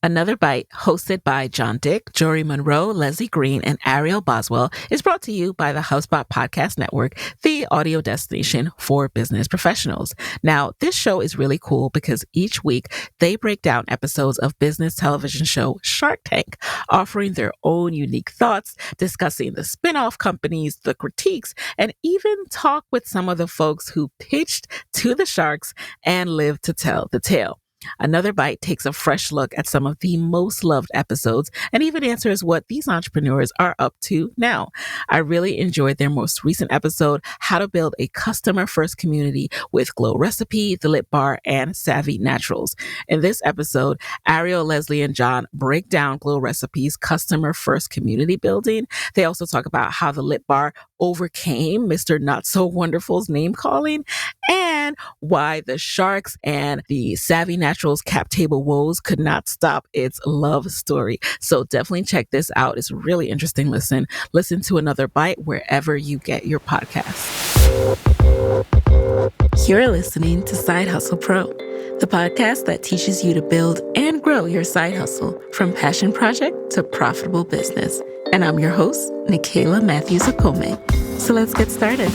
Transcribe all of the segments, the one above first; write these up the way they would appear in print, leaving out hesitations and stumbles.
Another Bite, hosted by John Dick, Jory Monroe, Leslie Green, and Ariel Boswell, is brought to you by the HubSpot Podcast Network, the audio destination for business professionals. Now, this show is really cool because each week they break down episodes of business television show Shark Tank, offering their own unique thoughts, discussing the spin-off companies, the critiques, and even talk with some of the folks who pitched to the sharks and lived to tell the tale. Another Bite takes a fresh look at some of the most loved episodes and even answers what these entrepreneurs are up to now. I really enjoyed their most recent episode, How to Build a Customer-First Community with Glow Recipe, The Lit Bar, and Savvy Naturals. In this episode, Ariel, Leslie, and John break down Glow Recipe's customer-first community building. They also talk about how The Lit Bar overcame Mr. Not So Wonderful's name calling and why the sharks and the Savvy Naturals cap table woes could not stop its love story. So definitely check this out. It's a really interesting listen. Listen to Another Bite wherever you get your podcasts. You're listening to Side Hustle Pro, the podcast that teaches you to build and grow your side hustle from passion project to profitable business. And I'm your host, Nicaila Matthews-Okome. So let's get started.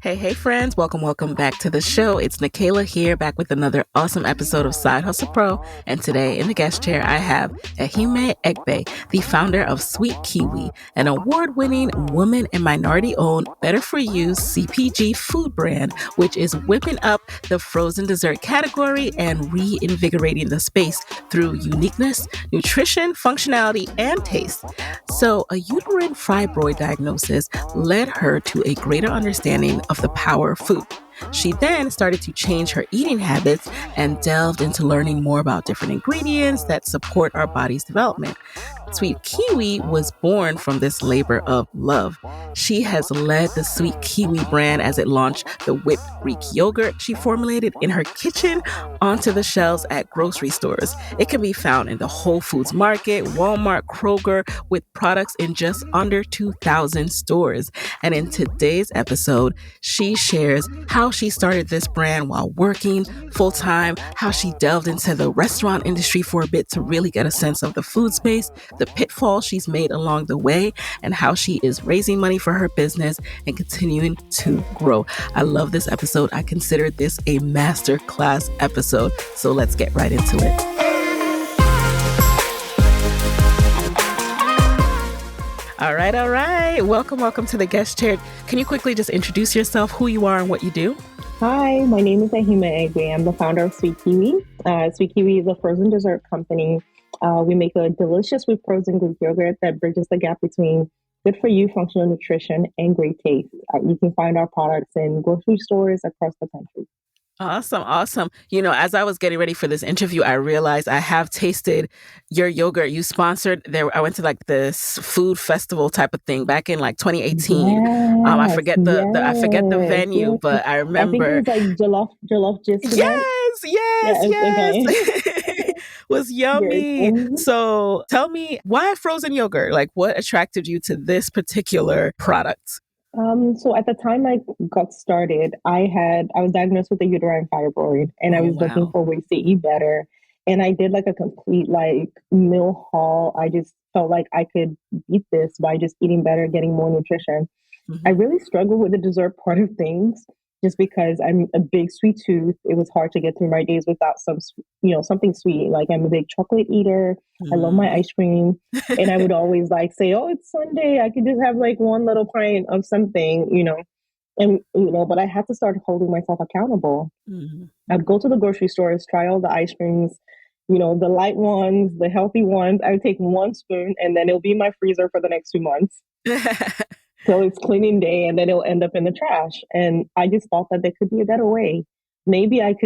Hey, friends. Welcome back to the show. It's Nicaila here, back with another awesome episode of Side Hustle Pro. And today in the guest chair, I have Ehime Eigbe, the founder of Sweetkiwi, an award-winning woman and minority-owned better-for-you CPG food brand, which is whipping up the frozen dessert category and reinvigorating the space through uniqueness, nutrition, functionality, and taste. So a uterine fibroid diagnosis led her to a greater understanding of the power of food. She then started to change her eating habits and delved into learning more about different ingredients that support our body's development. Sweetkiwi was born from this labor of love. She has led the Sweetkiwi brand as it launched the whipped Greek yogurt she formulated in her kitchen onto the shelves at grocery stores. It can be found in the Whole Foods Market, Walmart, Kroger, with products in just under 2,000 stores. And in today's episode, she shares how she started this brand while working full-time, how she delved into the restaurant industry for a bit to really get a sense of the food space, the pitfalls she's made along the way, and how she is raising money for her business and continuing to grow. I love this episode. I consider this a masterclass episode. So let's get right into it. All right. Welcome to the guest chair. Can you quickly just introduce yourself, who you are and what you do? Hi, my name is Ehime Eigbe. I'm the founder of Sweetkiwi. Sweetkiwi is a frozen dessert company. We make a delicious with frozen Greek yogurt that bridges the gap between good for you functional nutrition and great taste. You can find our products in grocery stores across the country. Awesome. You know, as I was getting ready for this interview, I realized I have tasted your yogurt. You sponsored there. I went to like this food festival type of thing back in like 2018. I forget I forget the venue, yes. But I remember. I think it was like jollof just. Yes. Okay. Was yummy. Yes. So tell me, why frozen yogurt? Like, what attracted you to this particular product? So at the time I got started, I was diagnosed with a uterine fibroid, and I was looking for ways to eat better. And I did like a complete meal haul. I just felt like I could beat this by just eating better, getting more nutrition. Mm-hmm. I really struggled with the dessert part of things just because I'm a big sweet tooth. It was hard to get through my days without something sweet. Like, I'm a big chocolate eater. Mm. I love my ice cream. And I would always say, oh, it's Sunday. I could just have one little pint of something, but I had to start holding myself accountable. Mm-hmm. I'd go to the grocery stores, try all the ice creams, the light ones, the healthy ones. I would take one spoon and then it'll be in my freezer for the next 2 months. So it's cleaning day, and then it'll end up in the trash. And I just thought that there could be a better way. Maybe I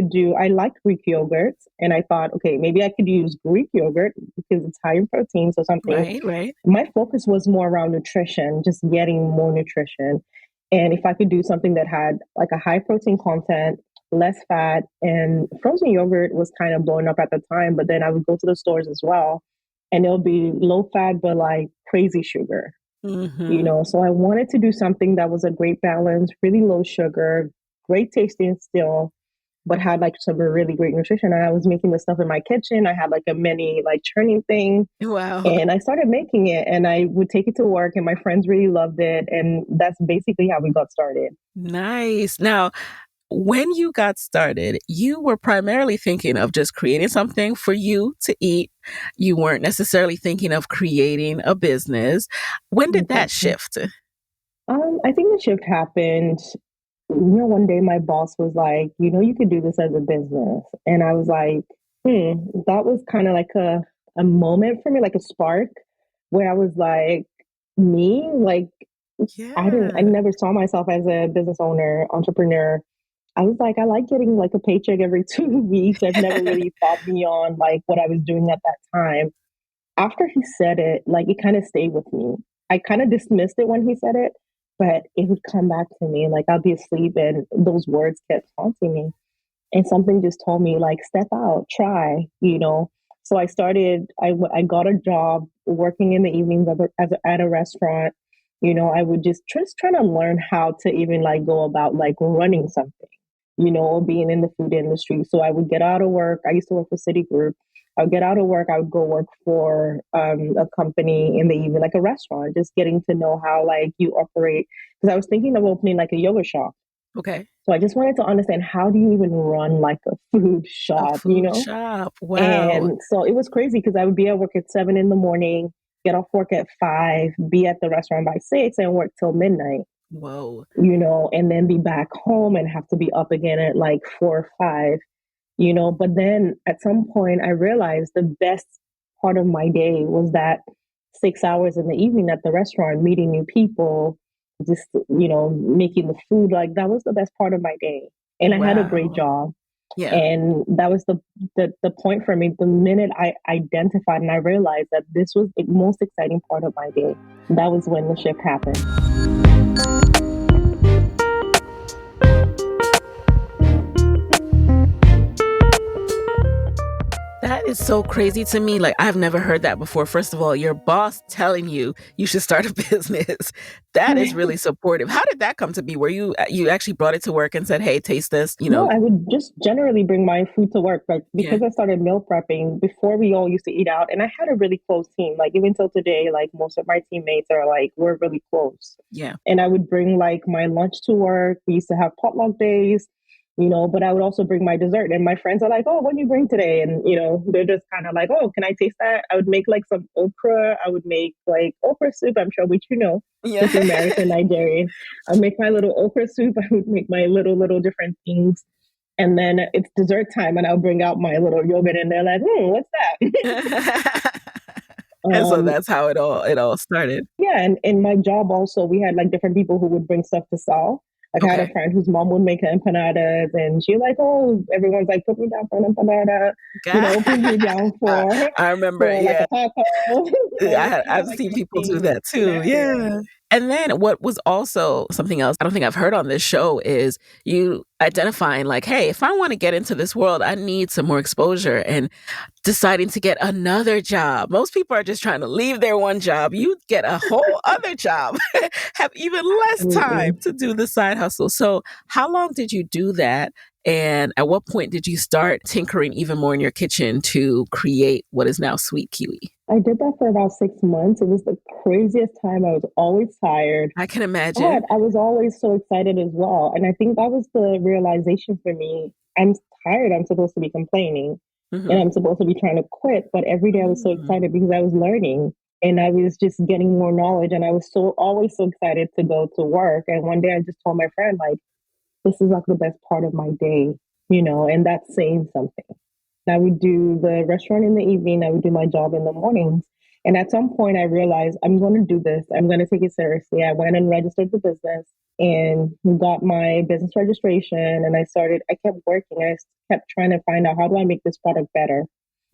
like Greek yogurt, and I thought, okay, maybe I could use Greek yogurt because it's high in protein. So something, right. My focus was more around nutrition, just getting more nutrition. And if I could do something that had like a high protein content, less fat, and frozen yogurt was kind of blowing up at the time, but then I would go to the stores as well, and it'll be low fat, but like crazy sugar. Mm-hmm. So I wanted to do something that was a great balance, really low sugar, great tasting still, but had like some really great nutrition. And I was making this stuff in my kitchen. I had like a mini like churning thing. Wow. And I started making it and I would take it to work and my friends really loved it. And that's basically how we got started. Nice. Now, when you got started, you were primarily thinking of just creating something for you to eat. You weren't necessarily thinking of creating a business. When did that Exactly. shift? I think the shift happened. One day my boss was like, you could do this as a business. And I was like, that was kind of like a moment for me, like a spark where I was like, me, like, I Yeah. never saw myself as a business owner, entrepreneur. I was like, I like getting like a paycheck every 2 weeks. I've never really thought beyond like what I was doing at that time. After he said it, like it kind of stayed with me. I kind of dismissed it when he said it, but it would come back to me. Like I'd be asleep and those words kept haunting me. And something just told me, like, step out, try. So I started, I got a job working in the evenings at a restaurant. I would just try to learn how to even like go about like running something, being in the food industry. So I would get out of work. I used to work for Citigroup. I would get out of work. I would go work for a company in the evening, like a restaurant, just getting to know how like you operate. Because I was thinking of opening like a yoga shop. Okay. So I just wanted to understand, how do you even run like a food A shop, food shop. Wow. And so it was crazy because I would be at work at 7 in the morning, get off work at 5, be at the restaurant by 6 and work till midnight, Whoa. and then be back home and have to be up again at like 4 or 5. But then at some point I realized the best part of my day was that 6 hours in the evening at the restaurant, meeting new people, just, making the food. Like that was the best part of my day. And I had a great Wow. job. Yeah. And that was the point for me. The minute I identified and I realized that this was the most exciting part of my day, that was when the shift happened. That is so crazy to me. Like, I've never heard that before. First of all, your boss telling you should start a business. That is really supportive. How did that come to be? Where you actually brought it to work and said, "Hey, taste this," No, I would just generally bring my food to work. Like Yeah. because I started meal prepping before, we all used to eat out, and I had a really close team. Like even till today, like most of my teammates are like, we're really close. Yeah. And I would bring like my lunch to work. We used to have potluck days, but I would also bring my dessert. And my friends are like, "Oh, what do you bring today?" And they're just kind of like, "Oh, can I taste that?" I would make like some okra. I would make like okra soup. I'm sure, which Yeah. since you're married to Nigerian, I'd make my little okra soup. I would make my little different things. And then it's dessert time, and I'll bring out my little yogurt, and they're like, what's that? And so um, that's how it all started. yeah, and in my job also, we had like different people who would bring stuff to sell. Like I had a Okay. friend whose mom would make empanadas, and she like, oh, everyone's like, put me down for an empanada, God. put me down for I remember, for like yeah. a taco. Just kind of I've like seen people do making that too. scenarios. Yeah. And then what was also something else I don't think I've heard on this show is you identifying like, hey, if I want to get into this world, I need some more exposure and deciding to get another job. Most people are just trying to leave their one job. You get a whole other job, have even less time Absolutely. to do the side hustle. So, how long did you do that? And at what point did you start tinkering even more in your kitchen to create what is now Sweetkiwi? I did that for about 6 months. It was the craziest time. I was always tired, I can but imagine. I was always so excited as well. And I think that was the realization for me. I'm tired. I'm supposed to be complaining and Hmm. I'm supposed to be trying to quit. But every day I was so Mm. excited because I was learning and I was just getting more knowledge. And I was always so excited to go to work. And one day I just told my friend, like, this is like the best part of my day, and that's saying something. I would do the restaurant in the evening. I would do my job in the mornings. And at some point, I realized I'm going to do this. I'm going to take it seriously. I went and registered the business and got my business registration. And I kept working. I kept trying to find out, how do I make this product better?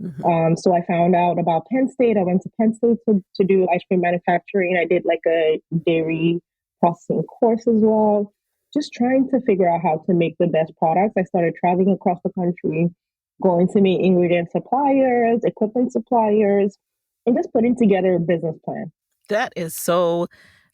Mhm. So I found out about Penn State. I went to Penn State to do ice cream manufacturing. I did like a dairy processing course as well, just trying to figure out how to make the best products. I started traveling across the country, going to meet ingredient suppliers, equipment suppliers, and just putting together a business plan. That is so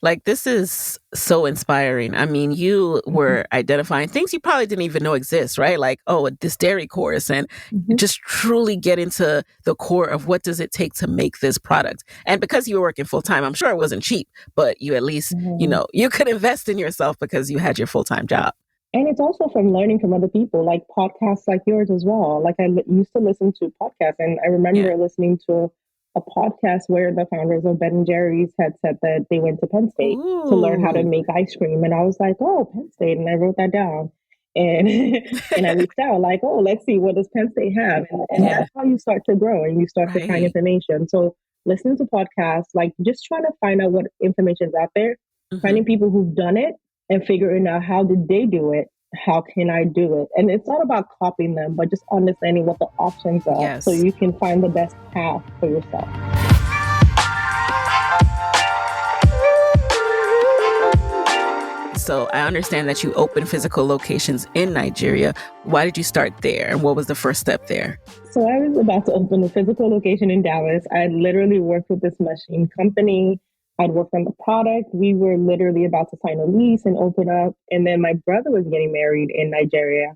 Like, this is so inspiring. I mean, you were identifying things you probably didn't even know exist, right? Like, oh, this dairy course, and Mm-hmm. just truly get into the core of what does it take to make this product. And because you were working full time, I'm sure it wasn't cheap, but you at least, Mm-hmm. you could invest in yourself because you had your full time job. And it's also from learning from other people, like podcasts like yours as well. Like used to listen to podcasts, and I Yeah. remember listening to a podcast where the founders of Ben and Jerry's had said that they went to Penn State to learn how to Ooh. make ice cream, and I was like, "Oh, Penn State," and I wrote that down, and and I reached out like, "Oh, let's see what does Penn State have," and Yeah. that's how you start to grow and you start to find Right. information. So listening to podcasts, like just trying to find out what information is out there, Hmm. finding people who've done it and figuring out how did they do it, how can I do it? And it's not about copying them, but just understanding what the options are so Yes. you can find the best path for yourself. So I understand that you open physical locations in Nigeria. Why did you start there? And what was the first step there? So I was about to open a physical location in Dallas. I had literally worked with this machine company. I'd worked on the product. We were literally about to sign a lease and open up. And then my brother was getting married in Nigeria.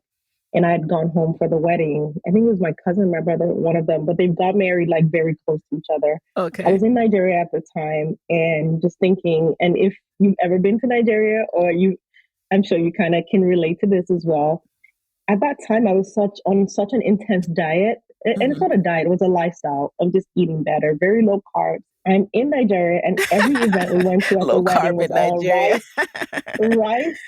And I had gone home for the wedding. I think it was my cousin, my brother, one of them, but they got married like very close to each other. I Okay. was in Nigeria at the time and just thinking, and if you've ever been to Nigeria or I'm sure you kind of can relate to this as well. At that time, I was on such an intense diet, and it's Hmm. not a diet; it was a lifestyle of just eating better, very low carbs. I'm in Nigeria, and every event we went to at the Low wedding carb was in all Nigeria. rice,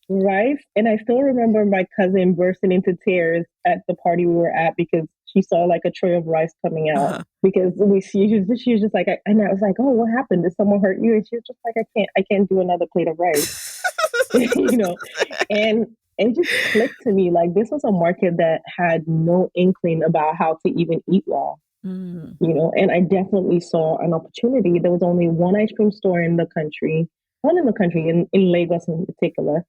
rice. And I still remember my cousin bursting into tears at the party we were at because she saw like a tray of rice coming out. Uh-huh. Because she was just like, and I was like, oh, what happened? Did someone hurt you? And she was just like, I can't do another plate of rice, you know. And it just clicked to me like this was a market that had no inkling about how to even eat well, Mm. and I definitely saw an opportunity. There was only one ice cream store in the country, one in the country, in Lagos in particular.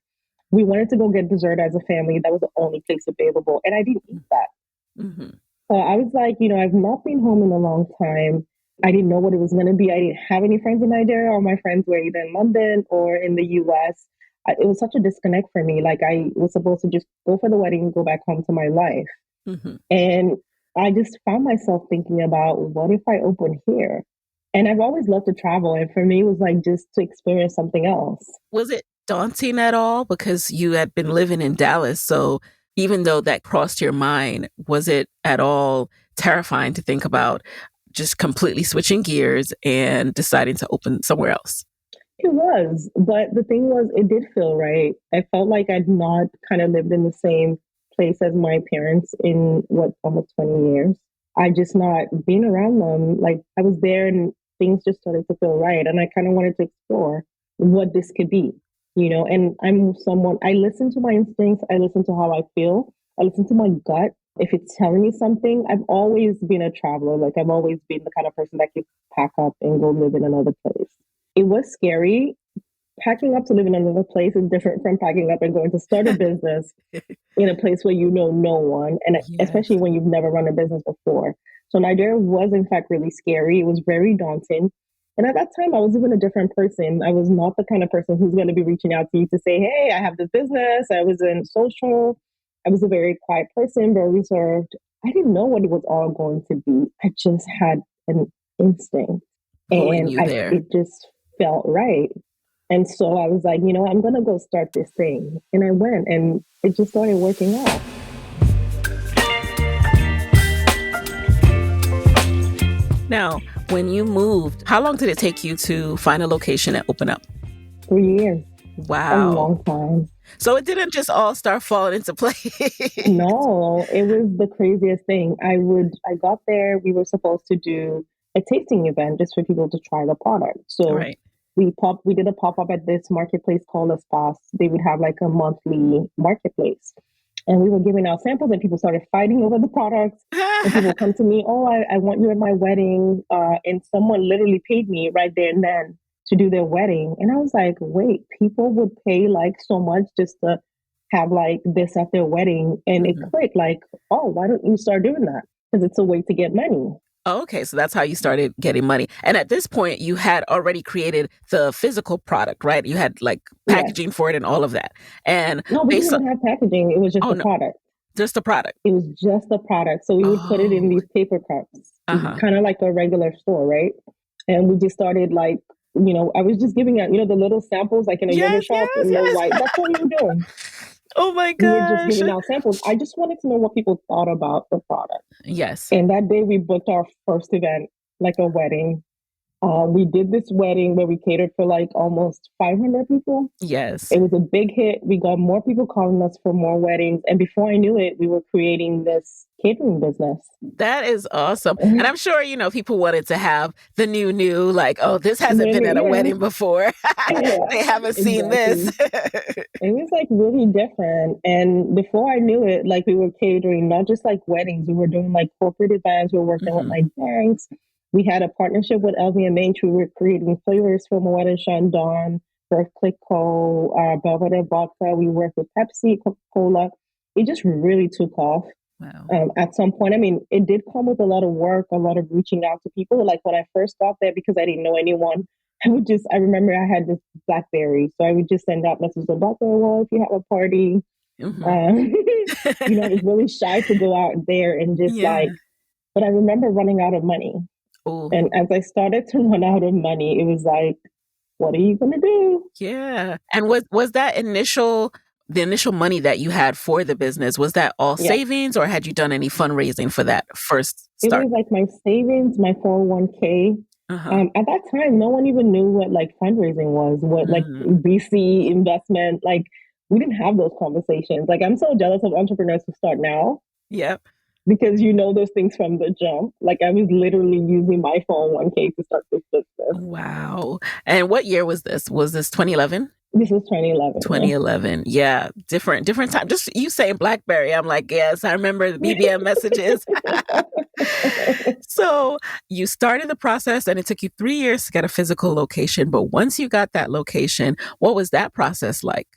We wanted to go get dessert as a family. That was the only place available. And I didn't eat that. Mm-hmm. So I was like, I've not been home in a long time. I didn't know what it was going to be. I didn't have any friends in Nigeria. All my friends were either in London or in the US. It was such a disconnect for me. Like I was supposed to just go for the wedding and go back home to my life. Mm-hmm. And I just found myself thinking about what if I open here? And I've always loved to travel. And for me, it was like just to experience something else. Was it daunting at all? Because you had been living in Dallas. So even though that crossed your mind, was it at all terrifying to think about just completely switching gears and deciding to open somewhere else? It was. But the thing was, it did feel right. I felt like I'd not kind of lived in the same place as my parents in almost 20 years. I just not been around them. Like I was there and things just started to feel right. And I kind of wanted to explore what this could be, and I listen to my instincts. I listen to how I feel. I listen to my gut. If it's telling me something, I've always been a traveler. Like I've always been the kind of person that could pack up and go live in another place. It was scary. Packing up to live in another place is different from packing up and going to start a business in a place where you know no one, and especially Yes. when you've never run a business before. So Nigeria was in fact really scary. It was very daunting. And at that time, I was even a different person. I was not the kind of person who's going to be reaching out to you to say, hey, I have this business. I was in social. I was a very quiet person, very reserved. I didn't know what it was all going to be. I just had an instinct Pulling and you there. it just felt right. And so I was like, I'm going to go start this thing. And I went and it just started working out. Now, when you moved, how long did it take you to find a location and open up? 3 years, a Wow. long time. So it didn't just all start falling into place. No, it was the craziest thing. I got there, we were supposed to do a tasting event just for people to try the product. So Right. we did a pop-up at this marketplace called Espace. They would have like a monthly marketplace. And we were giving out samples and people started fighting over the products. And people come to me, oh, I want you at my wedding. And someone literally paid me right there and then to do their wedding. And I was like, wait, people would pay like so much just to have like this at their wedding. And it Mhm. clicked like, oh, why don't you start doing that? Because it's a way to get money. Oh, okay, so that's how you started getting money. And at this point, you had already created the physical product, right? You had like Yes. packaging for it and all of that. And No, we didn't based on, even have packaging. It was just oh the no, product. just the product. It was just the product. So we would put it in Oh, these paper cups, uh-huh. kind of like a regular store, right? And we just started like, I was just giving out, the little samples like in a yogurt Yes, shop yes, in the white. yes. That's what we were doing. Oh my We were just gosh. giving out samples. I just wanted to know what people thought about the product. Yes, And that day we booked our first event, like a wedding. We did this wedding where we catered for like almost 500 people. yes. It was a big hit. We got more people calling us for more weddings. And before I knew it, we were creating this catering business. That is awesome. And I'm sure, people wanted to have the new, like, oh, this hasn't been Really, at a yeah, wedding before. yeah, They haven't seen this. exactly. It was like really different. And before I knew it, like we were catering not just like weddings, we were doing like corporate events, we were working with Hmm. like banks. We had a partnership with LVMH. We were creating flavors for Moet and Chandon, for Clicquot, Belvedere Vodka. We worked with Pepsi, Coca Cola. It just really took off. Wow. At some point, I mean, it did come with a lot of work, a lot of reaching out to people. Like when I first got there, because I didn't know anyone, I remember I had this Blackberry. So I would just send out messages on Blackberry, well, if you have a party. Hmm. Um, I was really shy to go out there and just Yeah. like, but I remember running out of money. Oh, And as I started to run out of money, it was like, what are you going to do? yeah. And was that the initial money that you had for the business, was that all Yeah. savings or had you done any fundraising for that first It start? was like my savings, my 401k. Uh-huh. At that time, no one even knew what like fundraising was, what like Mm. VC investment. Like we didn't have those conversations. Like I'm so jealous of entrepreneurs who start now Yep. because you know those things from the jump. Like I was literally using my 401k to start this business. Wow. And what year was this? Was this 2011? This was 2011. Yeah. 2011. Yeah, different time. Just you saying BlackBerry, I'm like, yes, I remember the BBM messages. So you started the process and it took you 3 years to get a physical location. But once you got that location, what was that process like?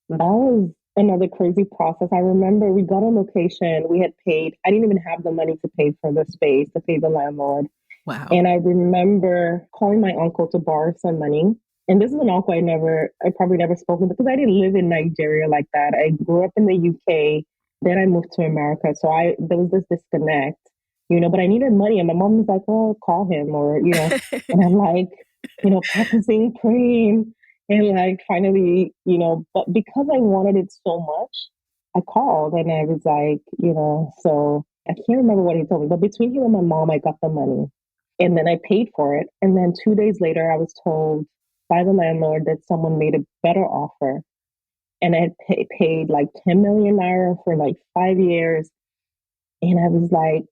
That was another crazy process. I remember we got a location, we had paid, I didn't even have the money to pay for the space, to pay the landlord. Wow. And I remember calling my uncle to borrow some money. And this is an uncle I probably never spoken because I didn't live in Nigeria like that. I grew up in the UK, then I moved to America. So there was this disconnect, but I needed money. And my mom was like, oh, call him and I'm like, practicing praying. And like finally, but because I wanted it so much, I called and I was like, so I can't remember what he told me, but between him and my mom, I got the money. And then I paid for it. And then 2 days later, I was told by the landlord that someone made a better offer. And I had paid like 10 million naira for like 5 years. And I was like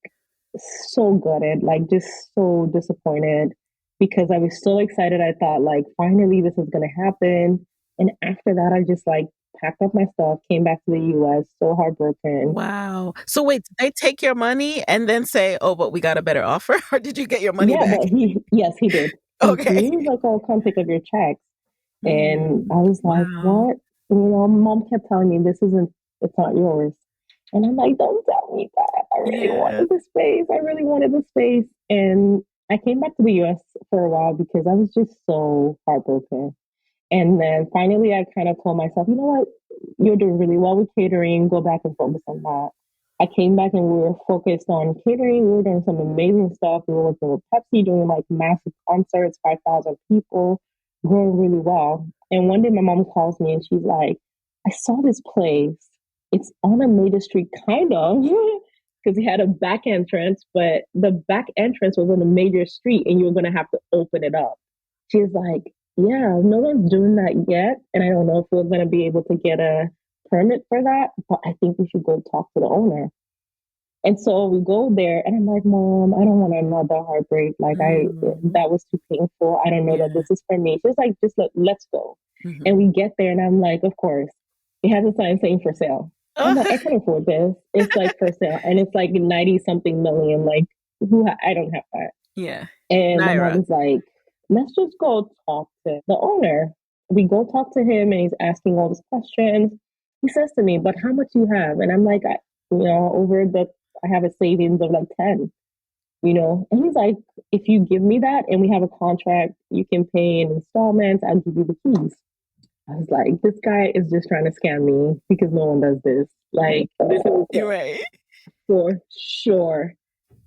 so gutted, like just so disappointed because I was so excited. I thought like finally this is going to happen. And after that, I just like packed up my stuff, came back to the US, so heartbroken. Wow. So wait, did they take your money and then say, oh, but we got a better offer? Or did you get your money Yeah, back? but yes, he did. Okay. He was like, oh, come pick up your checks. And I Mm, was like, wow. what? Mom kept telling me it's not yours. And I'm like, don't tell me that. I really Yeah. wanted the space. I really wanted the space. And I came back to the US for a while because I was just so heartbroken. And then finally, I kind of told myself, you know what? You're doing really well with catering. Go back and focus on that. I came back and we were focused on catering. We were doing some amazing stuff. We were working with Pepsi, doing like massive concerts, 5,000 people, growing really well. And one day my mom calls me and she's like, I saw this place. It's on a major street, kind of, because it had a back entrance, but the back entrance was on a major street and you were going to have to open it up. She's like, yeah, no one's doing that yet. And I don't know if we're going to be able to get a permit for that, but I think we should go talk to the owner. And so we go there, and I'm like, Mom, I don't want another heartbreak. Like, Mm, that was too painful. I don't know that yeah. this is for me. She's like, let's go. Hmm. And we get there, and I'm like, of course, it has a sign saying for sale. I'm like, I can afford this. It's like for sale, and it's like 90 something million. Like, I don't have that. Yeah. And my mom Naira. was like, let's just go talk to the owner. We go talk to him and he's asking all these questions. He says to me, but how much you have? And I'm like, over I have a savings of like 10. And he's like, if you give me that and we have a contract, you can pay in installments, I'll give you the keys. I was like, this guy is just trying to scam me because no one does this. Like, this is You're right. for sure.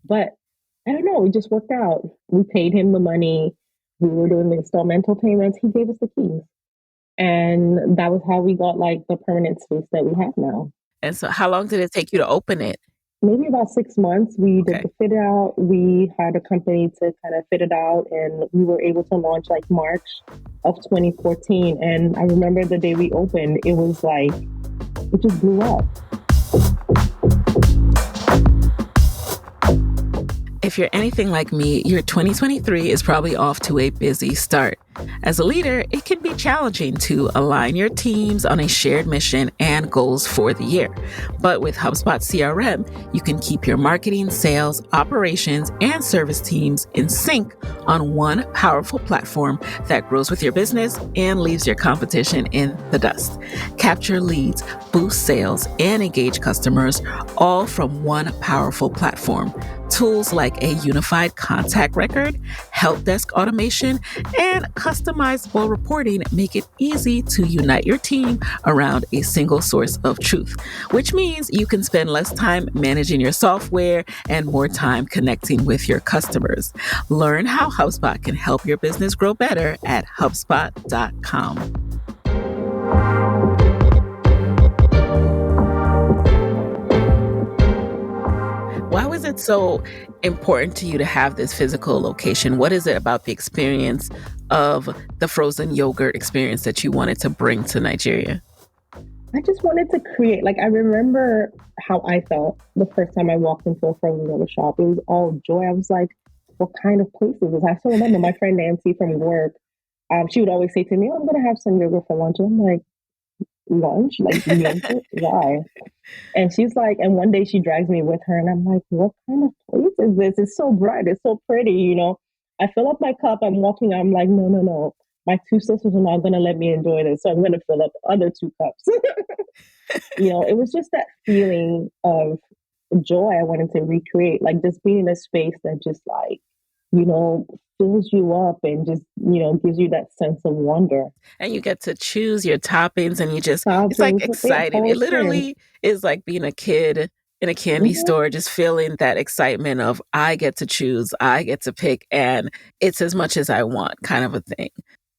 But I don't know, it just worked out. We paid him the money. We were doing the installmental payments. He gave us the keys. And that was how we got like the permanent space that we have now. And so how long did it take you to open it? Maybe about 6 months. We did Okay. the fit out. We had a company to kind of fit it out, and we were able to launch like March of 2014. And I remember the day we opened, it was like, it just blew up. If you're anything like me, your 2023 is probably off to a busy start. As a leader, it can be challenging to align your teams on a shared mission and goals for the year. But with HubSpot CRM, you can keep your marketing, sales, operations, and service teams in sync on one powerful platform that grows with your business and leaves your competition in the dust. Capture leads, boost sales, and engage customers all from one powerful platform. Tools like a unified contact record, help desk automation, and customizable reporting make it easy to unite your team around a single source of truth, which means you can spend less time managing your software and more time connecting with your customers. Learn how HubSpot can help your business grow better at HubSpot.com. Why was it so important to you to have this physical location? What is it about the experience of the frozen yogurt experience that you wanted to bring to Nigeria? I just wanted to create, like, I remember how I felt the first time I walked into a frozen yogurt shop. It was all joy. I was like, what kind of place is this? I still remember my friend Nancy from work. She would always say to me, oh, I'm going to have some yogurt for lunch. And I'm like, lunch? Like yogurt? Why? And she's like, and one day she drags me with her, and I'm like, what kind of place is this? It's so bright, it's so pretty. I fill up my cup, I'm walking, I'm like, no, no, no. My two sisters are not gonna let me enjoy this, so I'm gonna fill up other two cups. It was just that feeling of joy I wanted to recreate, like just being in a space that just like, you know, fills you up and just, gives you that sense of wonder. And you get to choose your toppings and it's like Toppings, exciting. whole It experience. literally is like being a kid in a candy Mhm. store, just feeling that excitement of I get to choose, I get to pick, and it's as much as I want kind of a thing.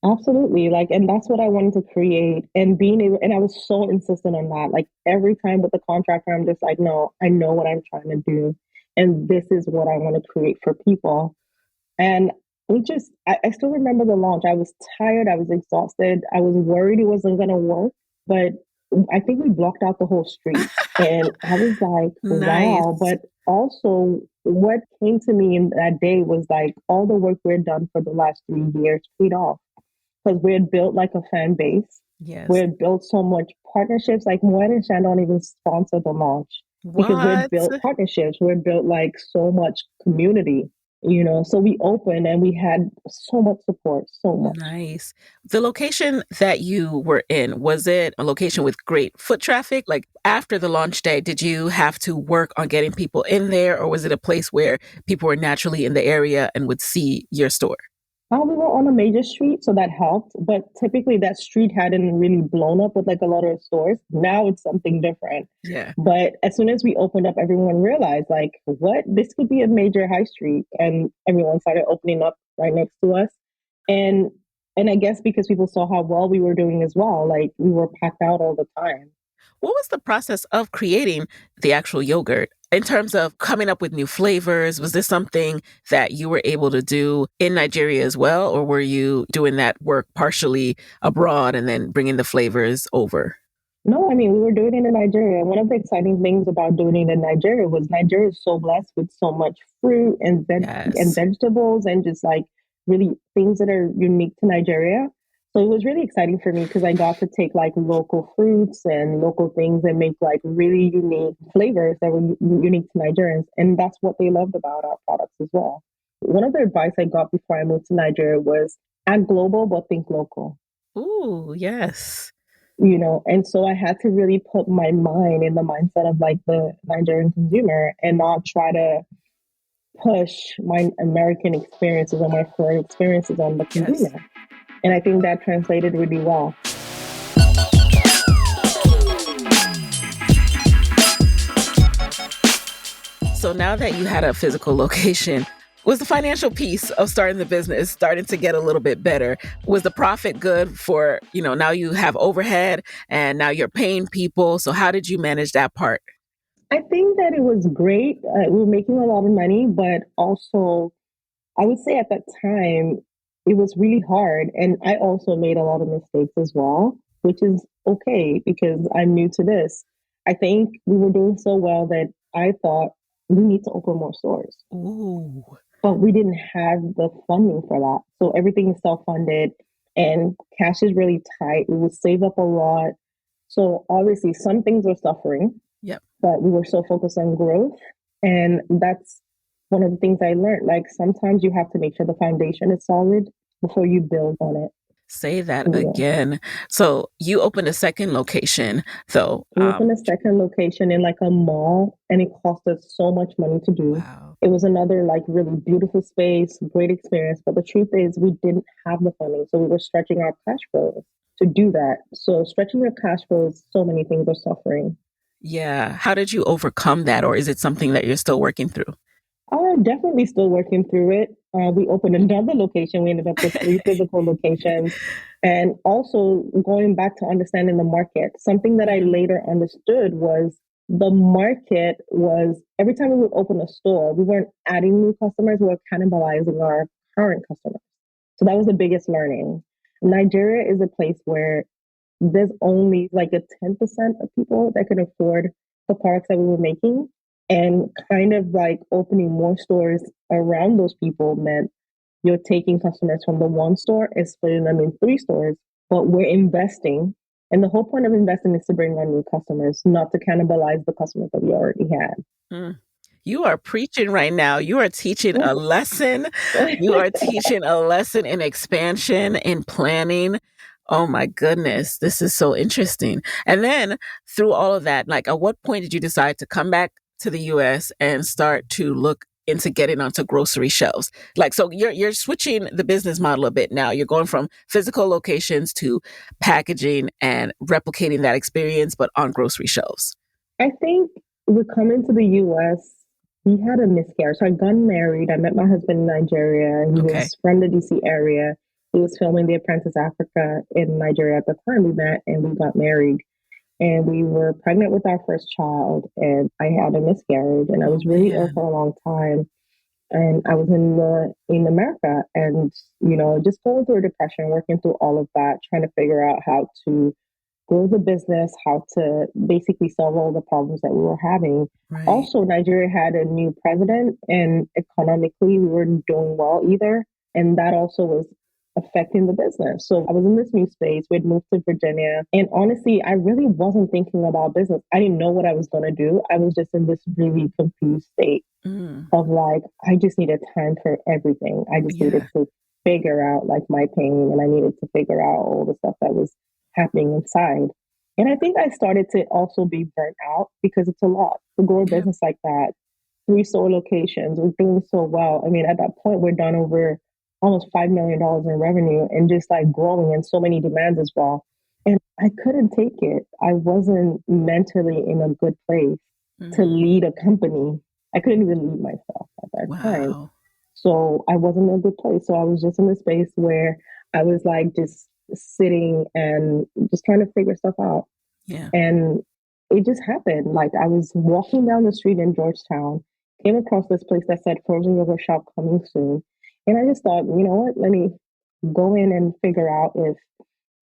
Absolutely. Like, and that's what I wanted to create and being able, and I was so insistent on that. Like every time with the contractor, I'm just like, no, I know what I'm trying to do. And this is what I want to create for people. And I still remember the launch. I was tired. I was exhausted. I was worried it wasn't going to work, but I think we blocked out the whole street. And I was like, wow. Nice. But also, what came to me in that day was like all the work we'd done for the last 3 years paid off because we had built like a fan base. We Yes. had built so much partnerships. Like Moet and Chandon even sponsored the launch because we had What? built partnerships. We had built like so much community. So we opened and we had so much support, so much. Nice. The location that you were in, was it a location with great foot traffic? Like after the launch day, did you have to work on getting people in there, or was it a place where people were naturally in the area and would see your store? We were on a major street, so that helped. But typically, that street hadn't really blown up with like a lot of stores. Now it's something different. Yeah. But as soon as we opened up, everyone realized, like, what? This could be a major high street. And everyone started opening up right next to us. And and I guess because people saw how well we were doing as well, like we were packed out all the time. What was the process of creating the actual yogurt? In terms of coming up with new flavors, was this something that you were able to do in Nigeria as well? Or were you doing that work partially abroad and then bringing the flavors over? No, I mean, we were doing it in Nigeria. One of the exciting things about doing it in Nigeria was Nigeria is so blessed with so much fruit and Yes. vegetables and just like really things that are unique to Nigeria. So it was really exciting for me because I got to take like local fruits and local things and make like really unique flavors that were unique to Nigerians. And that's what they loved about our products as well. One of the advice I got before I moved to Nigeria was act global, but think local. Ooh, yes. And so I had to really put my mind in the mindset of like the Nigerian consumer and not try to push my American experiences or my foreign experiences on the Yes. consumer. And I think that translated really well. So now that you had a physical location, was the financial piece of starting the business starting to get a little bit better? Was the profit good for, now you have overhead and now you're paying people. So how did you manage that part? I think that it was great. We were making a lot of money, but also I would say at that time, it was really hard. And I also made a lot of mistakes as well, which is okay because I'm new to this. I think we were doing so well that I thought we need to open more stores. Ooh. But we didn't have the funding for that. So everything is self funded and cash is really tight. We would save up a lot. So obviously, some things were suffering. Yep. But we were so focused on growth. And that's one of the things I learned. Like sometimes you have to make sure the foundation is solid before you build on it. Say that again. So you opened a second location, though. We opened a second location in like a mall, and it cost us so much money to do. Wow. It was another like really beautiful space, great experience. But the truth is, we didn't have the funding, so we were stretching our cash flows to do that. So stretching your cash flows, so many things are suffering. Yeah. How did you overcome that, or is it something that you're still working through? Definitely still working through it. We opened another location. We ended up with 3 physical locations. And also going back to understanding the market, something that I later understood was the market was every time we would open a store, we weren't adding new customers, we were cannibalizing our current customers. So that was the biggest learning. Nigeria is a place where there's only like a 10% of people that can afford the products that we were making. And kind of like opening more stores around those people meant you're taking customers from the one store and splitting them in 3 stores. But we're investing. And the whole point of investing is to bring on new customers, not to cannibalize the customers that we already had. You are preaching right now. You are teaching a lesson. You are teaching a lesson in expansion, in planning. Oh my goodness, this is so interesting. And then through all of that, like at what point did you decide to come back to the US and start to look into getting onto grocery shelves? Like, so you're switching the business model a bit now. You're going from physical locations to packaging and replicating that experience, but on grocery shelves. I think we're coming to the US. We had a miscarriage. So I got married. I met my husband in Nigeria. He was from the DC area. He was filming The Apprentice Africa in Nigeria at the time we met, and we got married. And we were pregnant with our first child, and I had a miscarriage, and I was really ill for a long time. And I was in America, and just going through depression, working through all of that, trying to figure out how to grow the business, how to basically solve all the problems that we were having. Right. Also, Nigeria had a new president, and economically, we weren't doing well either. And that also was affecting the business. So I was in this new space. We'd moved to Virginia. And honestly, I really wasn't thinking about business. I didn't know what I was going to do. I was just in this really confused state of like, I just needed time for everything. I just needed to figure out like my pain, and I needed to figure out all the stuff that was happening inside. And I think I started to also be burnt out because it's a lot to grow a business like that. 3 store locations, we're doing so well. I mean, at that point, we're done over almost $5 million in revenue and just like growing and so many demands as well. And I couldn't take it. I wasn't mentally in a good place to lead a company. I couldn't even lead myself at that time. So I wasn't in a good place. So I was just in a space where I was like just sitting and just trying to figure stuff out. Yeah. And it just happened. Like I was walking down the street in Georgetown, came across this place that said frozen yogurt shop coming soon. And I just thought, you know what, let me go in and figure out if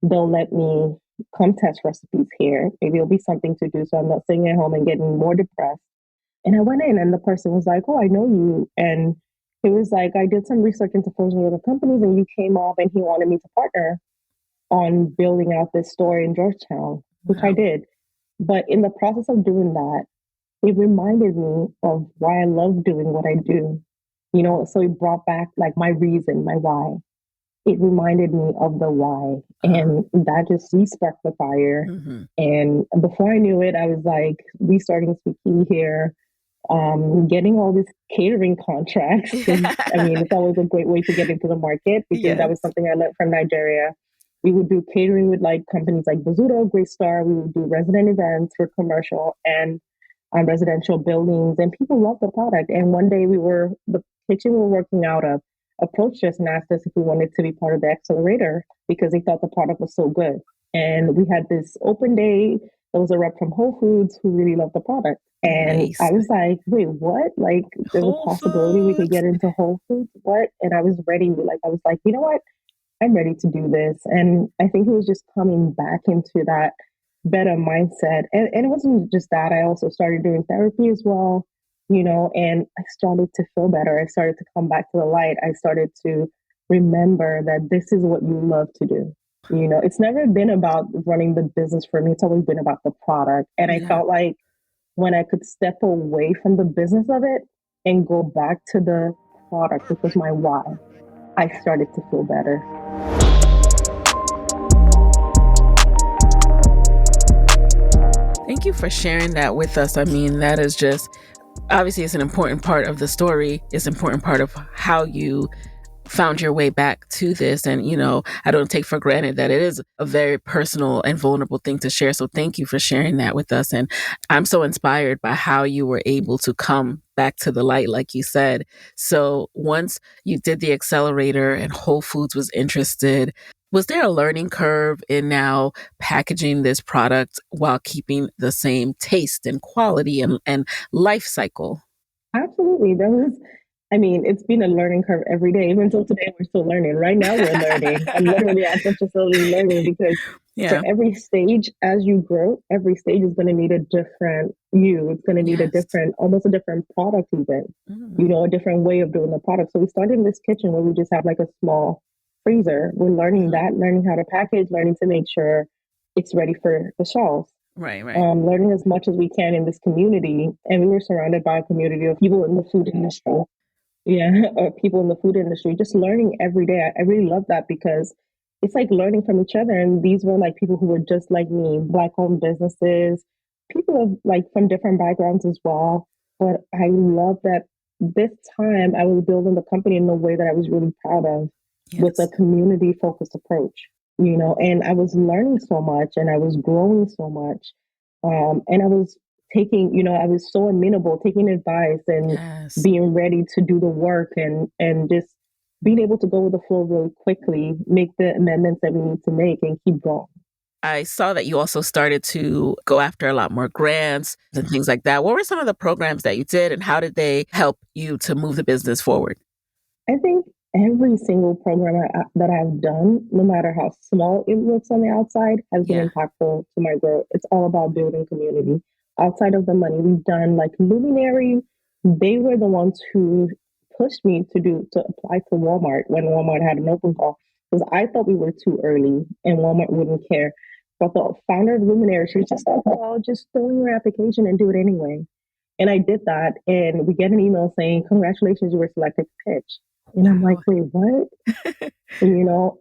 they'll let me come test recipes here. Maybe it'll be something to do so I'm not sitting at home and getting more depressed. And I went in and the person was like, oh, I know you. And it was like, I did some research into frozen yogurt companies and you came up and he wanted me to partner on building out this store in Georgetown, which I did. But in the process of doing that, it reminded me of why I love doing what I do. So it brought back like my reason, my why. It reminded me of the why. And that just re-sparked the fire. And before I knew it, I was like restarting Sweetkiwi here. getting all these catering contracts. Because I mean, it's always a great way to get into the market because that was Yes. something I learned from Nigeria. We would do catering with like companies like Bazuto, Great Star. We would do resident events for commercial and residential buildings, and people loved the product. And one day, the kitchen we were working out of approached us and asked us if we wanted to be part of the accelerator because they thought the product was so good. And we had this open day. There was a rep from Whole Foods who really loved the product. And Nice. I was like, wait, what? Like, there's a Whole possibility we could Foods. get into Whole Foods? What? And I was ready. I was like, you know what? I'm ready to do this. And I think it was just coming back into that better mindset. And it wasn't just that. I also started doing therapy as well, and I started to feel better. I started to come back to the light. I started to remember that this is what you love to do. It's never been about running the business for me. It's always been about the product. And I Yeah. felt like when I could step away from the business of it and go back to the product, which was my why, I started to feel better. Thank you for sharing that with us. I mean, that is just obviously it's an important part of the story. It's an important part of how you found your way back to this. And, I don't take for granted that it is a very personal and vulnerable thing to share. So thank you for sharing that with us. And I'm so inspired by how you were able to come back to the light, like you said. So once you did the accelerator and Whole Foods was interested, was there a learning curve in now packaging this product while keeping the same taste and quality and life cycle? Absolutely. I mean, it's been a learning curve every day. Even until today, we're still learning. Right now, we're learning. I'm literally at the facility learning because for Yeah. every stage, as you grow, every stage is going to need a different you. It's going to need Yes. almost a different product, even, Mm. a different way of doing the product. So we started in this kitchen where we just have like a small freezer. We're learning Mhm. that, learning how to package, learning to make sure it's ready for the shelves. Right, right. Learning as much as we can in this community. And we were surrounded by a community of people in the food industry. Yeah, people in the food industry, just learning every day. I really love that because it's like learning from each other. And these were like people who were just like me, Black owned businesses, people of like from different backgrounds as well. But I love that this time I was building the company in a way that I was really proud of with a Yes. community focused approach, and I was learning so much and I was growing so much. And I was I was so amenable, taking advice and Yes. being ready to do the work and just being able to go with the flow really quickly, make the amendments that we need to make and keep going. I saw that you also started to go after a lot more grants and things like that. What were some of the programs that you did and how did they help you to move the business forward? I think every single program that I've done, no matter how small it looks on the outside, has been Yeah. impactful to my growth. It's all about building community. Outside of the money, we've done like Luminary. They were the ones who pushed me to apply to Walmart when Walmart had an open call because I thought we were too early and Walmart wouldn't care. But the founder of Luminary, she was just like, "Well, just throw in your application and do it anyway." And I did that, and we get an email saying, "Congratulations, you were selected to pitch." And I'm like, Wow. wait, what?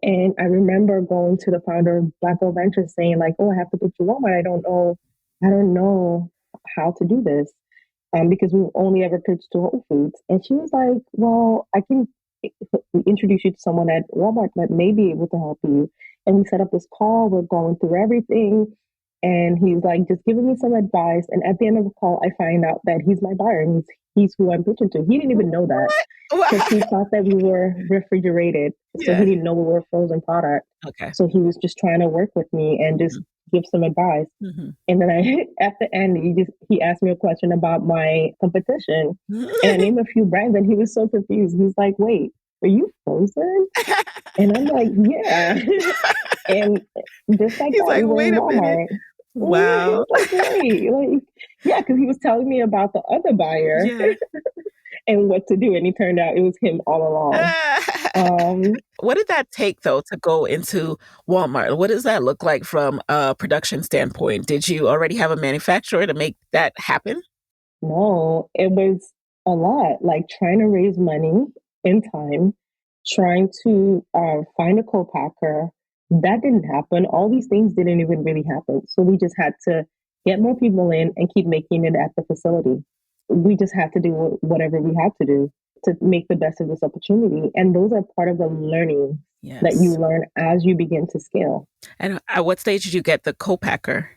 And I remember going to the founder of Black Gold Ventures saying, like, oh, I have to pitch to Walmart. I don't know how to do this. Because we've only ever pitched to Whole Foods. And she was like, well, I can introduce you to someone at Walmart that may be able to help you. And we set up this call. We're going through everything. And he's like, just giving me some advice. And at the end of the call, I find out that he's my buyer and he's who I'm pitching to. He didn't even know that What? because he Wow. thought that we were refrigerated. So he Yeah. didn't know we were a frozen product. Okay. So he was just trying to work with me and just Mhm. give some advice. Mhm. And then at the end, he asked me a question about my competition, and I named a few brands, and he was so confused. He's like, "Wait, are you frozen?" And I'm like, "Yeah." And just like He's that, like, we were in wait a minute. Walmart. Yeah, he Wow. was like, "Wait, like, yeah," because he was telling me about the other buyer Yeah. and what to do, and it turned out it was him all along. Um, What did that take though to go into Walmart? What does that look like from a production standpoint? Did you already have a manufacturer to make that happen? No, it was a lot, like trying to raise money in time, trying to find a co-packer. That didn't happen. All these things didn't even really happen. So we just had to get more people in and keep making it at the facility. we just had to do whatever we had to do to make the best of this opportunity. And those are part of the learning that you Yes. learn as you begin to scale. And at what stage did you get the co-packer?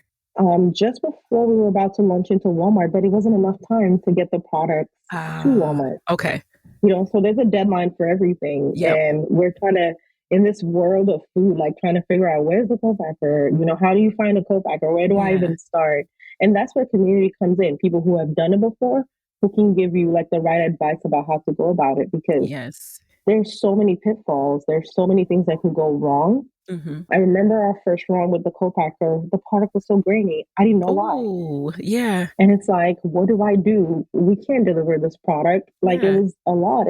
Just before we were about to launch into Walmart, but it wasn't enough time to get the products to Walmart. Okay. So there's a deadline for everything. Yep. And we're trying to, in this world of food, like trying to figure out where's the co-packer? How do you find a co-packer? Where do I Yeah. even start? And that's where community comes in. People who have done it before, who can give you like the right advice about how to go about it, because Yes. there's so many pitfalls. There's so many things that could go wrong. Mm-hmm. I remember our first run with the co-packer, the product was so grainy. I didn't know why. Oh, yeah. And it's like, what do I do? We can't deliver this product. Like it Yeah. was a lot.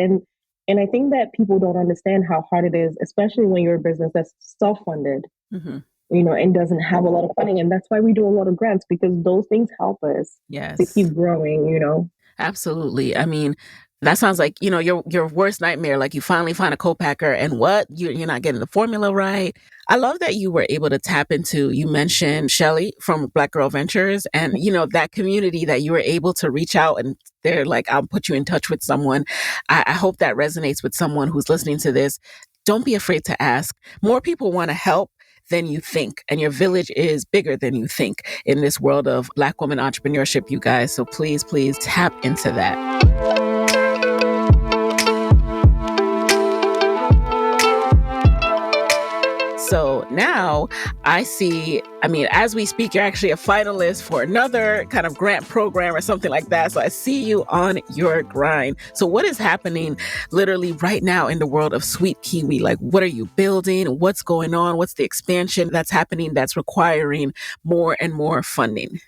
And I think that people don't understand how hard it is, especially when you're a business that's self-funded, Mm-hmm. And doesn't have a lot of funding. And that's why we do a lot of grants, because those things help us to Yes. keep growing. Absolutely. I mean, that sounds like, your worst nightmare. Like you finally find a co-packer and what? You're not getting the formula right. I love that you were able to tap into, you mentioned Shelly from Black Girl Ventures and, that community that you were able to reach out and they're like, I'll put you in touch with someone. I hope that resonates with someone who's listening to this. Don't be afraid to ask. More people want to help than you think. And your village is bigger than you think in this world of Black woman entrepreneurship, you guys. So please, please tap into that. So now I see, as we speak, you're actually a finalist for another kind of grant program or something like that. So I see you on your grind. So what is happening literally right now in the world of Sweetkiwi? Like, what are you building? What's going on? What's the expansion that's happening that's requiring more and more funding?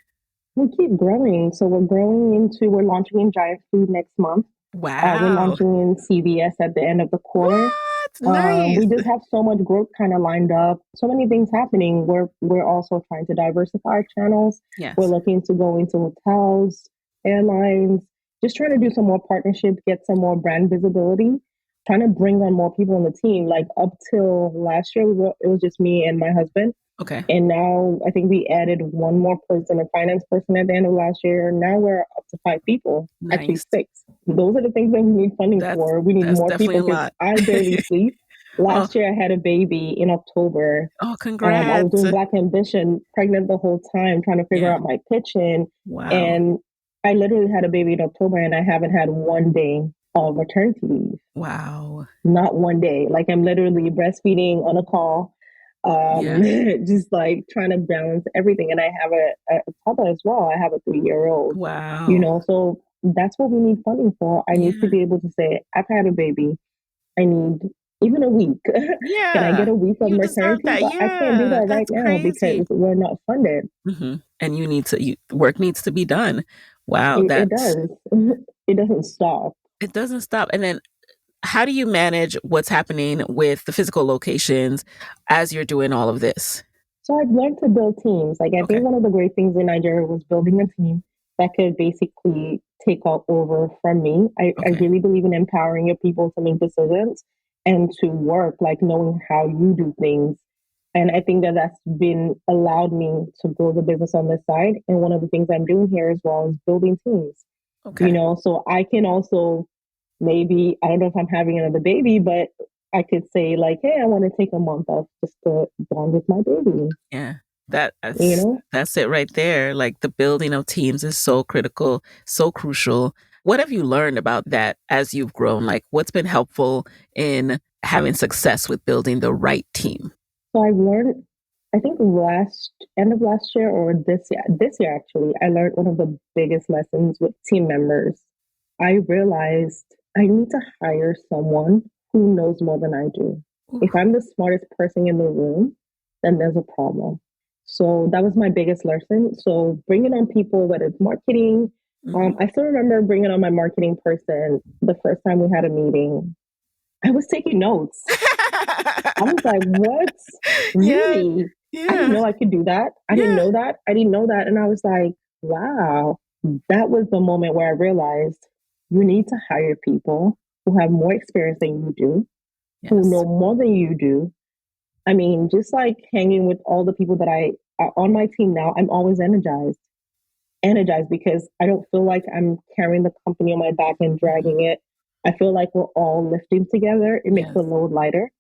We keep growing. So we're launching in Giant Food next month. We're Wow. launching in CVS at the end of the quarter. What? Nice. We just have so much growth kind of lined up. So many things happening. We're also trying to diversify our channels. Yes. We're looking to go into hotels, airlines, just trying to do some more partnership, get some more brand visibility, trying to bring on more people on the team. Like up till last year, it was just me and my husband. Okay. And now I think we added one more person, a finance person at the end of last year. Now we're up to 5 people, actually Nice. 6. Those are the things that we need funding for. We need more people because I barely sleep. Last year I had a baby in October. Oh, congrats. I was doing Black Ambition, pregnant the whole time, trying to figure out my pitching. Wow. And I literally had a baby in October and I haven't had one day of maternity leave. Wow. Not one day. Like I'm literally breastfeeding on a call. Just like trying to balance everything. And I have a toddler as well. I have a 3-year-old. Wow. So that's what we need funding for. I need to be able to say, I've had a baby. I need even a week. Yeah. Can I get a week of maternity? But I can't do that right now because we're not funded. Mm-hmm. And work needs to be done. Wow. It does. It doesn't stop. It doesn't stop. And then how do you manage what's happening with the physical locations as you're doing all of this? So I've learned to build teams. Like I think one of the great things in Nigeria was building a team that could basically take over from me. I really believe in empowering your people to make decisions and to work, like knowing how you do things. And I think that that's been allowed me to grow the business on this side. And one of the things I'm doing here as well is building teams. So I can also maybe, I don't know if I'm having another baby, but I could say like, hey, I want to take a month off just to bond with my baby. Yeah. That's it right there. Like the building of teams is so critical, so crucial. What have you learned about that as you've grown? Like what's been helpful in having success with building the right team? So I've learned, I think end of last year or this year actually, I learned one of the biggest lessons with team members. I realized I need to hire someone who knows more than I do. Ooh. If I'm the smartest person in the room, then there's a problem. So that was my biggest lesson. So bringing on people, whether it's marketing, I still remember bringing on my marketing person the first time we had a meeting. I was taking notes. I was like, what? Really? Yeah. I didn't know I could do that. I didn't know that. And I was like, wow. That was the moment where I realized you need to hire people who have more experience than you do, who know more than you do. I mean, just like hanging with all the people that I are on my team now, I'm always energized. energized because I don't feel like I'm carrying the company on my back and dragging it. I feel like we're all lifting together. It makes the load lighter.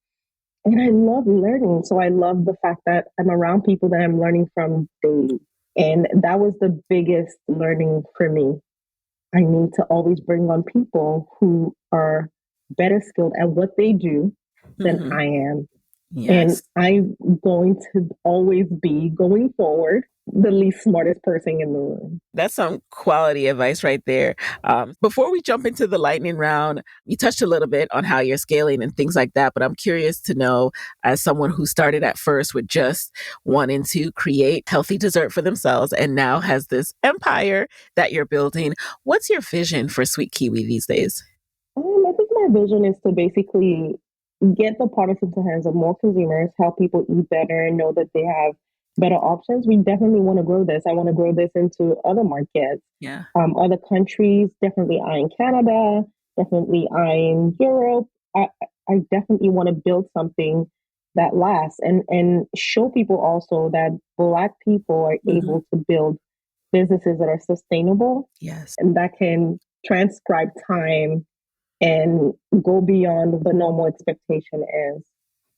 And I love learning. So I love the fact that I'm around people that I'm learning from daily. And that was the biggest learning for me. I need to always bring on people who are better skilled at what they do than I am. And Yes. I'm going to always be, going forward, the least smartest person in the room. That's some quality advice right there. Before we jump into the lightning round, you touched a little bit on how you're scaling and things like that, but I'm curious to know, as someone who started at first with just wanting to create healthy dessert for themselves and now has this empire that you're building, what's your vision for Sweetkiwi these days? I think my vision is to basically get the product into the hands of more consumers, help people eat better and know that they have better options. We definitely want to grow this. I want to grow this into other markets, Yeah. other countries, definitely eyeing Canada, definitely eyeing Europe. I definitely want to build something that lasts and show people also that Black people are able to build businesses that are sustainable Yes. and that can transcribe time and go beyond the normal expectation is.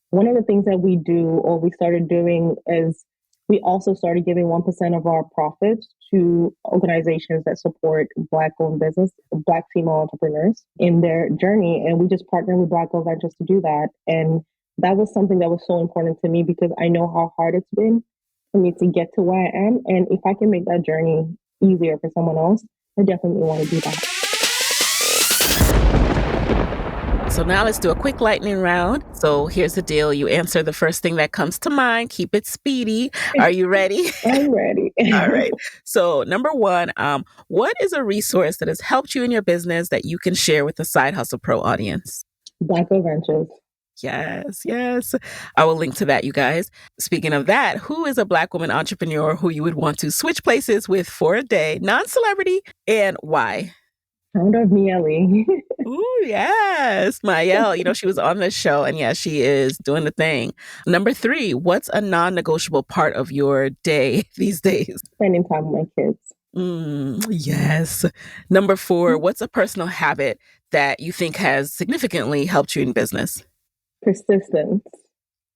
One of the things that we do or we started doing is we also started giving 1% of our profits to organizations that support Black owned business, Black female entrepreneurs in their journey. And we just partnered with Black Girl Ventures to do that. And that was something that was so important to me because I know how hard it's been for me to get to where I am. And if I can make that journey easier for someone else, I definitely want to do that. So now let's do a quick lightning round. So here's the deal. You answer the first thing that comes to mind. Keep it speedy. Are you ready? I'm ready. All right. So number one, what is a resource that has helped you in your business that you can share with the Side Hustle Pro audience? Black Girl Ventures. Yes, yes. I will link to that, you guys. Speaking of that, who is a Black woman entrepreneur who you would want to switch places with for a day, non-celebrity, and why? Founder of Miele. Ooh, yes. Mayel, she was on this show and yeah, she is doing the thing. Number three, what's a non-negotiable part of your day these days? Spending time with my kids. Yes. Number four, what's a personal habit that you think has significantly helped you in business? Persistence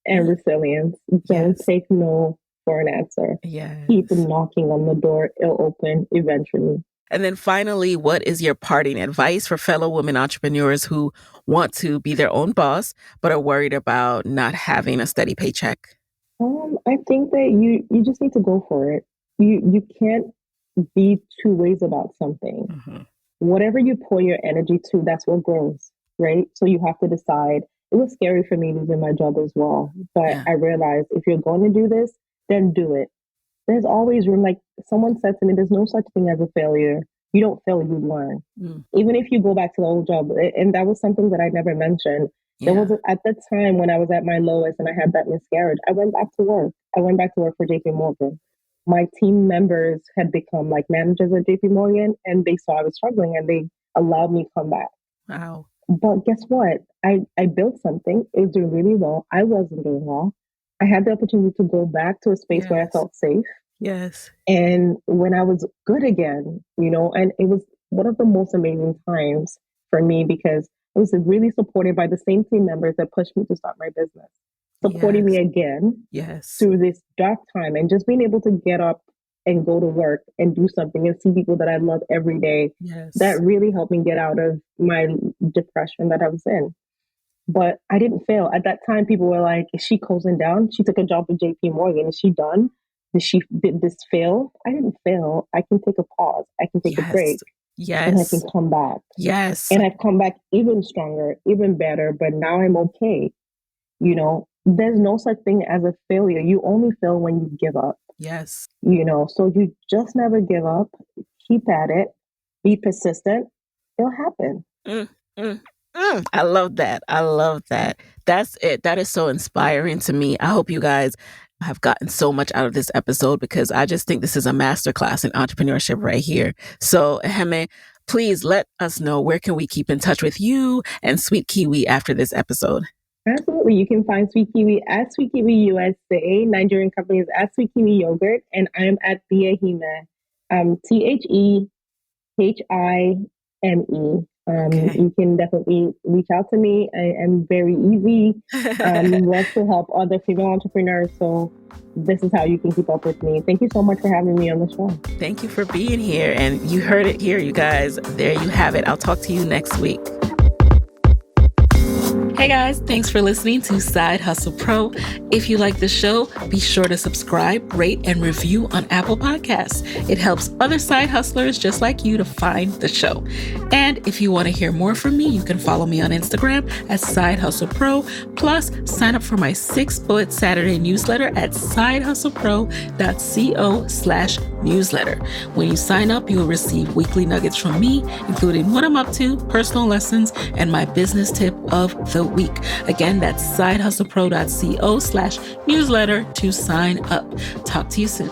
and resilience. Don't take no for an answer. Yes. Keep knocking on the door. It'll open eventually. And then finally, what is your parting advice for fellow women entrepreneurs who want to be their own boss, but are worried about not having a steady paycheck? I think that you just need to go for it. You can't be two ways about something. Whatever you pour your energy to, that's what grows, right? So you have to decide. It was scary for me losing my job as well, but I realized if you're going to do this, then do it. There's always room. Like someone said to me, there's no such thing as a failure. You don't fail, you learn. Even if you go back to the old job. And that was something that I never mentioned. There was at the time when I was at my lowest and I had that miscarriage, I went back to work. I went back to work for JP Morgan. My team members had become like managers at JP Morgan and they saw I was struggling and they allowed me to come back. Wow. But guess what? I built something. It was doing really well. I wasn't doing well. I had the opportunity to go back to a space where I felt safe. Yes. And when I was good again, and it was one of the most amazing times for me because I was really supported by the same team members that pushed me to start my business, supporting me again through this dark time and just being able to get up and go to work and do something and see people that I love every day. That really helped me get out of my depression that I was in. But I didn't fail. At that time, people were like, is she closing down? She took a job with JP Morgan. Is she done? Did this fail? I didn't fail. I can take a pause. I can take a break. And I can come back. And I've come back even stronger, even better. But now I'm okay. There's no such thing as a failure. You only fail when you give up. So you just never give up. Keep at it. Be persistent. It'll happen. I love that. I love that. That's it. That is so inspiring to me. I hope you guys have gotten so much out of this episode because I just think this is a masterclass in entrepreneurship right here. So, Ehime, please let us know where can we keep in touch with you and Sweetkiwi after this episode. Absolutely. You can find Sweetkiwi at Sweetkiwi USA. Nigerian company is at Sweetkiwi Yogurt, and I'm at the Ehime TheHime. Okay. You can definitely reach out to me. I am very easy. Love to help other female entrepreneurs. So this is how you can keep up with me. Thank you so much for having me on the show. Thank you for being here. And you heard it here, you guys. There you have it. I'll talk to you next week. Hey guys, thanks for listening to Side Hustle Pro. If you like the show, be sure to subscribe, rate, and review on Apple Podcasts. It helps other side hustlers just like you to find the show. And if you want to hear more from me, you can follow me on Instagram at Side Hustle Pro. Plus, sign up for my 6-bullet Saturday newsletter at sidehustlepro.co/newsletter. When you sign up, you will receive weekly nuggets from me, including what I'm up to, personal lessons, and my business tip of the week. Again, that's sidehustlepro.co/newsletter to sign up. Talk to you soon.